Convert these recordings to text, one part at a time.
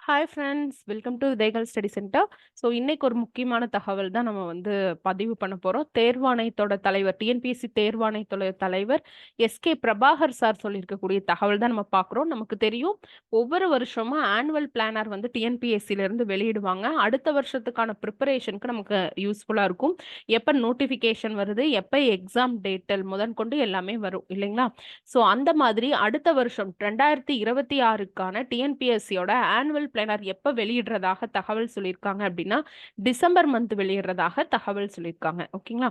Hi friends, welcome to விதைகள் study centre. இன்னைக்கு ஒரு முக்கியமான தகவல் தான் நம்ம பதிவு பண்ண போறோம். தேர்வாணையத்தோட தலைவர், டிஎன்பிஎஸ்சி தேர்வாணையத்தோட தலைவர் பிரபாகர் சார் சொல்லியிருக்கக்கூடிய தகவல் தான் நம்ம பார்க்குறோம். நமக்கு தெரியும், ஒவ்வொரு வருஷமும் ஆனுவல் பிளானர் டிஎன்பிஎஸ்சில இருந்து வெளியிடுவாங்க. அடுத்த வருஷத்துக்கான ப்ரிப்பரேஷனுக்கு நமக்கு யூஸ்ஃபுல்லா இருக்கும். எப்ப நோட்டிஃபிகேஷன் வருது, எப்ப எக்ஸாம் டேட்டல் முதற்கொண்டு எல்லாமே வரும் இல்லைங்களா? அந்த மாதிரி அடுத்த வருஷம் 2026க்கான டிஎன்பிஎஸ்சியோட ஆனுவல் பிளானர் எப்ப வெளியிடுறதாக தகவல் சொல்லியிருக்காங்க அப்படின்னா, டிசம்பர் மந்த் வெளியிடுறதாக தகவல் சொல்லியிருக்காங்க. ஓகேங்களா?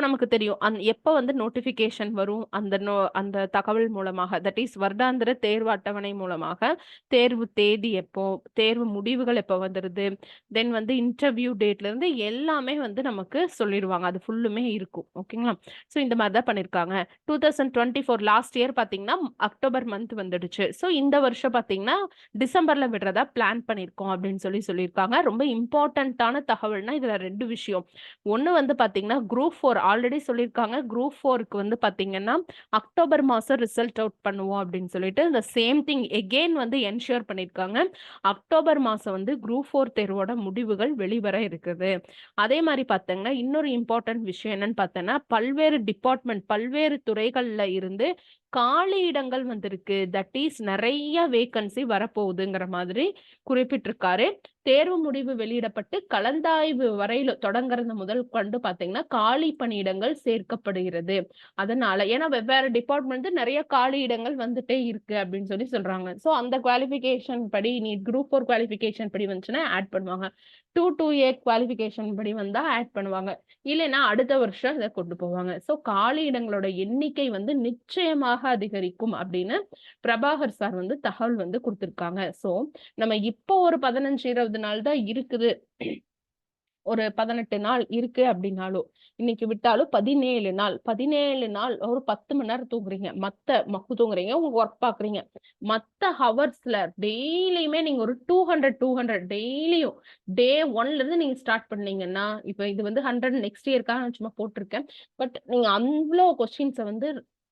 நமக்கு தெரியும் எப்ப நோட்டிபிகேஷன் வரும், அந்த தகவல் மூலமாக, தட் இஸ் வருடாந்திர தேர்வு அட்டவணை மூலமாக தேர்வு தேதி எப்போ, தேர்வு முடிவுகள் எப்போ வந்துருது, தென் இன்டர்வியூ டேட்ல இருந்து எல்லாமே நமக்கு சொல்லிடுவாங்க. அது ஃபுல்லுமே இருக்கும். ஓகேங்களா? இந்த மாதிரி தான் பண்ணிருக்காங்க. 2024 லாஸ்ட் இயர் பாத்தீங்கன்னா அக்டோபர் மந்த் வந்துடுச்சு. இந்த வருஷம் பாத்தீங்கன்னா டிசம்பர்ல விடுறதா பிளான் பண்ணிருக்கோம் அப்படின்னு சொல்லியிருக்காங்க. ரொம்ப இம்பார்ட்டன்டான தகவல்னா இதுல 2 விஷயம். ஒண்ணு பாத்தீங்கன்னா குரூப் 4 ஆல்ரெடி சொல்லியிருக்காங்க. குரூப் 4க்கு பாத்தீங்கன்னா அக்டோபர் மாசம் ரிசல்ட் அவுட் பண்ணுவோம் அப்படின்னு சொல்லிட்டு இந்த சேம் திங் எகெயின் என்ஷூர் பண்ணிருக்காங்க. அக்டோபர் மாசம் குரூப் 4 தேர்வோட முடிவுகள் வெளிவர இருக்குது. அதே மாதிரி பாத்தீங்கன்னா இன்னொரு இம்பார்ட்டன்ட் விஷயம் என்னன்னு பார்த்தோன்னா, பல்வேறு டிபார்ட்மெண்ட், பல்வேறு துறைகள்ல இருந்து காலி இடங்கள் வந்திருக்கு. தட் இஸ் நிறைய வேகன்சி வரப்போகுதுங்கிற மாதிரி குறிப்பிட்டிருக்காரு. தேர்வு முடிவு வெளியிடப்பட்டு கலந்தாய்வு வரையில தொடங்குறது முதல் கொண்டு பாத்தீங்கன்னா காலி பணியிடங்கள் சேர்க்கப்படுகிறது. அதனால ஏன்னா வெவ்வேறு டிபார்ட்மெண்ட் நிறைய காலி இடங்கள் வந்துட்டே இருக்கு அப்படின்னு சொல்றாங்க. அந்த குவாலிபிகேஷன் படி, நீ குரூப் 4 குவாலிபிகேஷன் படி வந்துச்சுன்னா ஆட் பண்ணுவாங்க. 2A குவாலிபிகேஷன் படி வந்தா ஆட் பண்ணுவாங்க. இல்லைன்னா அடுத்த வருஷம் இதை கொண்டு போவாங்க. காலி இடங்களோட எண்ணிக்கை நிச்சயமாக அதிகரிக்கும் அப்படின்னு பிரபாகர் சார் தகவல் கொடுத்திருக்காங்க. நம்ம இப்போ ஒரு 15, 20 நாள் தான் இருக்குது. ஒரு 18 நாள் இருக்கு அப்படின்னாலும், இன்னைக்கு விட்டாலும் 17 நாள். 17 நாள் ஒரு 10 மணி நேரம் தூங்குறீங்க. தூங்குறீங்க, உங்க ஒர்க் பாக்குறீங்க. மத்த ஹவர்ஸ்ல டெய்லியுமே நீங்க ஒரு 200 டெய்லியும் டே 1ல இருந்து நீங்க ஸ்டார்ட் பண்ணீங்கன்னா, இப்ப இது 100 நெக்ஸ்ட் இயர்க்காக நான் சும்மா போட்டிருக்கேன். பட் நீங்க அவ்ளோ கொஸ்டின்ஸ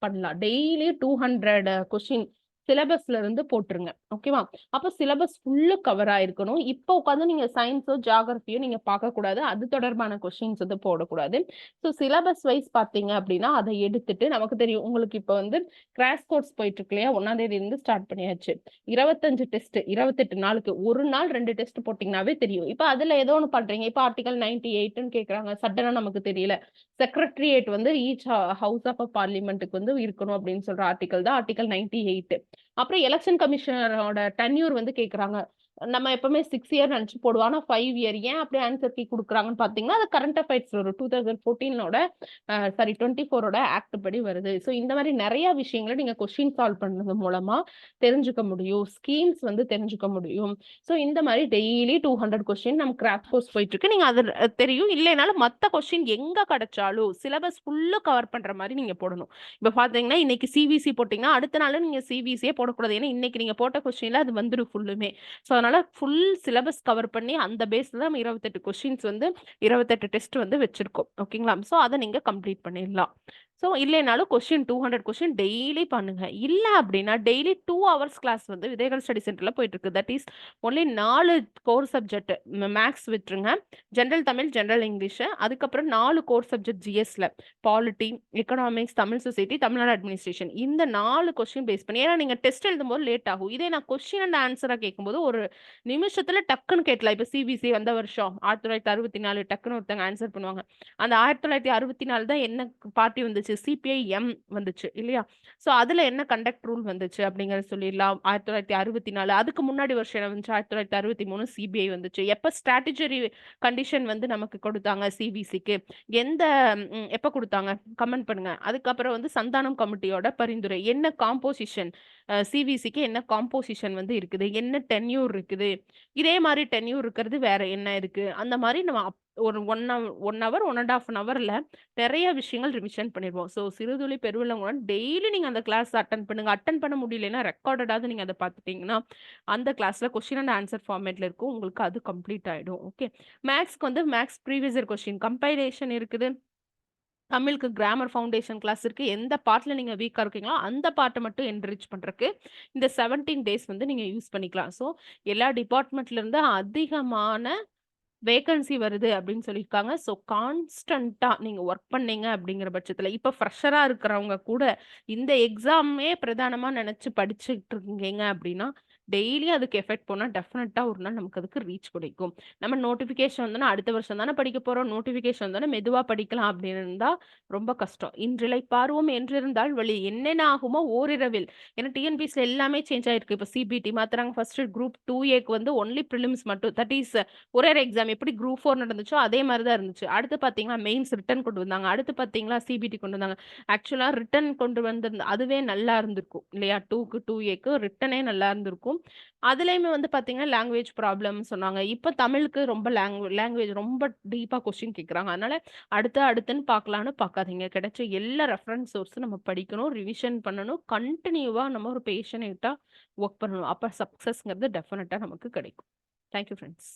பண்ணலாம். டெய்லி 200 கொஸ்டின் சிலபஸ்ல இருந்து போட்டுருங்க. ஓகேவா? அப்ப சிலபஸ் ஃபுல்லு கவர் ஆயிருக்கணும். இப்ப உட்கார்ந்து நீங்க சயின்ஸோ, ஜியோகிராஃபியோ நீங்க பார்க்கக்கூடாது. அது தொடர்பான கொஸ்டின்ஸ் போடக்கூடாது. சிலபஸ் வைஸ் பார்த்தீங்க அப்படின்னா, அதை எடுத்துட்டு நமக்கு தெரியும். உங்களுக்கு இப்ப கிராஷ் கோர்ஸ் போயிட்டு இருக்கு இல்லையா? 1ஆம் தேதியிலிருந்து ஸ்டார்ட் பண்ணியாச்சு. 25 டெஸ்ட், 28 நாளுக்கு. ஒரு நாள் 2 டெஸ்ட் போட்டீங்கன்னாவே தெரியும். இப்ப அதுல ஏதோ ஒண்ணு பண்றீங்க. இப்ப ஆர்டிகல் 98ன்னு கேட்கறாங்க. சடனா நமக்கு தெரியல. செக்ரட்டரியேட் ஈச் ஹவுஸ் ஆஃப் பார்லிமெண்ட்டுக்கு இருக்கணும் அப்படின்னு சொல்ற ஆர்டிகல் தான் ஆர்டிகல் 98. அப்புறம் எலெக்ஷன் கமிஷனரோட டென்யூர் கேக்குறாங்க. நம்ம எப்பவுமே 6 இயர் நினைச்சு போடுவோம். ஆனா 5 இயர். ஏன் அப்படி ஆன்சர் கீ குடுக்குறாங்கன்னு பாத்தீங்கன்னா, அது கரண்ட் அஃபேர்ஸ் வரும். 2014ஓட 24ஓட ஆக்ட் படி வருது. இந்த மாதிரி நிறைய விஷயங்களை நீங்க கொஸ்டின் சால்வ் பண்ணது மூலமா தெரிஞ்சுக்க முடியும். ஸ்கீம்ஸ் தெரிஞ்சுக்க முடியும். இந்த மாதிரி டெய்லி 200 கொஸ்டின் நம்ம கிராஷ் கோர்ஸ் போயிட்டு இருக்கு. நீங்க அது தெரியும். இல்லைனாலும் மத்த கொஸ்டின் எங்க கிடைச்சாலும் சிலபஸ் ஃபுல்லு கவர் பண்ற மாதிரி நீங்க போடணும். இப்ப பாத்தீங்கன்னா இன்னைக்கு சிவிசி போட்டீங்கன்னா அடுத்த நாள் நீங்க சிவிசியே போடக்கூடாது. ஏன்னா இன்னைக்கு நீங்க போட்ட கொஸ்டின்ல அது வந்துடும் ஃபுல்லுமே. அதனால ஃபுல் சிலபஸ் கவர் பண்ணி அந்த பேஸ்ல தான் 28 கொஸ்டின்ஸ் 28 டெஸ்ட் வச்சிருக்கோம். ஓகேங்களா? அதை நீங்க கம்ப்ளீட் பண்ணிடலாம். இல்லைனாலும் 200 கொஸ்டின் டெய்லி பண்ணுங்க. இல்ல அப்படின்னா டெய்லி 2 ஹவர்ஸ் கிளாஸ் விதைகள் ஸ்டடி சென்டர்ல போயிட்டு இருக்கு. That is only 4 core subject. Maths விட்டுருங்க, ஜெனரல் தமிழ், ஜெனரல் இங்கிலீஷ், அதுக்கப்புறம் 4 கோர் சப்ஜெக்ட் ஜிஎஸ்ல polity, economics, Tamil society, Tamil Nadu administration. இந்த 4 கொஸ்டின் பேஸ் பண்ணி, ஏன்னா நீங்க டெஸ்ட் எழுதும்போது லேட் ஆகும். இதே நான் கொஸ்டின் அண்ட் ஆன்சரா கேட்கும்போது ஒரு நிமிஷத்துல டக்குன்னு கேட்கலாம். இப்ப சிபிசி வந்த வருஷம் 1964 டக்குன்னு ஒருத்தங்க ஆன்சர் பண்ணுவாங்க. அந்த 1964 தான் என்ன பார்ட்டி வந்துச்சு, சிபிஐ எம் வந்துச்சு இல்லையா? அதுல என்ன கண்டக்ட் ரூல் வந்துச்சு அப்படிங்கறத சொல்லிடலாம். 1964. அதுக்கு முன்னாடி வருஷம் என்ன வந்துச்சு? 1963 சிபிஐ வந்துச்சு. எப்ப ஸ்ட்ராட்டஜரி கண்டிஷன் நமக்கு கொடுத்தாங்க சிபிசிக்கு, எந்த எப்ப கொடுத்தாங்க கமெண்ட் பண்ணுங்க. அதுக்கப்புறம் சந்தானம் கமிட்டியோட பரிந்துரை என்ன காம்போசிஷன், சிவிசிக்கு என்ன காம்போசிஷன் இருக்குது, என்ன டென்யூர் இருக்குது, இதே மாதிரி டென்யூர் இருக்கிறது வேற என்ன இருக்கு, அந்த மாதிரி நம்ம ஒரு 1 ஹவர் 1.5 ஹவர்ல நிறைய விஷயங்கள் ரிவிஷன் பண்ணிடுவோம். சிறுதுளி பெருவெள்ளம் டெய்லி நீங்க அந்த கிளாஸ் அட்டன் பண்ணுங்க. அட்டன் பண்ண முடியலன்னா ரெக்கார்டடாவது நீங்க அதை பார்த்துட்டீங்கன்னா அந்த கிளாஸ்ல கொஸ்டின் அண்ட் ஆன்சர் ஃபார்மேட்ல இருக்கும். உங்களுக்கு அது கம்ப்ளீட் ஆயிடும். ஓகே. மேக்ஸ்க்கு maths previous year question compilation இருக்குது. தமிழுக்கு கிராமர் ஃபவுண்டேஷன் கிளாஸ் இருக்கு. எந்த பார்ட்ல நீங்க வீக்கா இருக்கீங்களோ, அந்த பார்ட்ட மட்டும் என்ரிச் பண்றக்கு, இந்த 17 டேஸ் வந்து நீங்க யூஸ் பண்ணிக்கலாம். ஸோ, எல்லா டிபார்ட்மெண்ட்ல இருந்து அதிகமான வேக்கன்சி வருது அப்படின்னு சொல்லியிருக்காங்க. ஸோ, கான்ஸ்டன்ட்டா நீங்க ஒர்க் பண்ணீங்க அப்படிங்கிற பட்சத்தில, இப்ப ஃப்ரெஷரா இருக்கிறவங்க கூட இந்த எக்ஸாமே பிரதானமா நெனச்சு படிச்சுட்டு இருக்கீங்க அப்படின்னா, டெய்லி அதுக்கு எஃபெக்ட் போனா டெஃபினட்டா ஒரு நாள் நமக்கு அதுக்கு ரீச் கிடைக்கும். நம்ம நோட்டிஃபிகேஷன் வந்தோனே அடுத்த வருஷம் தானே படிக்க போறோம். நோட்டிஃபிகேஷன் வந்தோனே மெதுவா படிக்கலாம் அப்படின்னு இருந்தா ரொம்ப கஷ்டம். இன்றிலை பார்வோம் என்றிருந்தால் வழி. என்னென்ன ஆகுமோ ஓரிரவில். ஏன்னா டிஎன்பிஎஸ்சில எல்லாமே சேஞ்ச் ஆயிருக்கு. இப்ப சிபிடி மாத்துறாங்க. ஃபர்ஸ்ட் குரூப் 2ஏக்கு வந்து ஒன்லி பிரிலிம்ஸ் மட்டும். தட் இஸ் ஒரே ஒரு எக்ஸாம் எப்படி குரூப் 4 நடந்துச்சோ அதே மாரி தான் இருந்துச்சு. அடுத்து பார்த்தீங்கன்னா, மெயின்ஸ் ரிட்டன் கொண்டு வந்தாங்க. அடுத்து பார்த்தீங்களா, சிபிடி கொண்டு வந்தாங்க. ஆக்சுவலா ரிட்டன் கொண்டு வந்திருந்த அதுவே நல்லா இருந்திருக்கும். இல்லையா? 2க்கு 2ஏக்கு ரிட்டனே நல்லா இருந்திருக்கும். அதுலயுமே வந்து பார்த்தீங்கன்னா, லாங்குவேஜ் ப்ராப்ளம் சொன்னாங்க. இப்ப தமிழுக்கு ரொம்ப லாங்குவேஜ் ரொம்ப டீப்பா கொஸ்டின் கேட்குறாங்க. அதனால அடுத்துன்னு பார்க்கலான்னு பார்க்காதீங்க. கிடைச்ச எல்லா ரெஃபரன்ஸ் சோர்ஸும் நம்ம படிக்கணும், ரிவிஷன் பண்ணணும். கன்டினியூவா நம்ம ஒரு பேஷனேட்டா ஒர்க் பண்ணணும். அப்ப சக்சஸ்ங்கிறது டெஃபினட்டா நமக்கு கிடைக்கும். Thank you friends.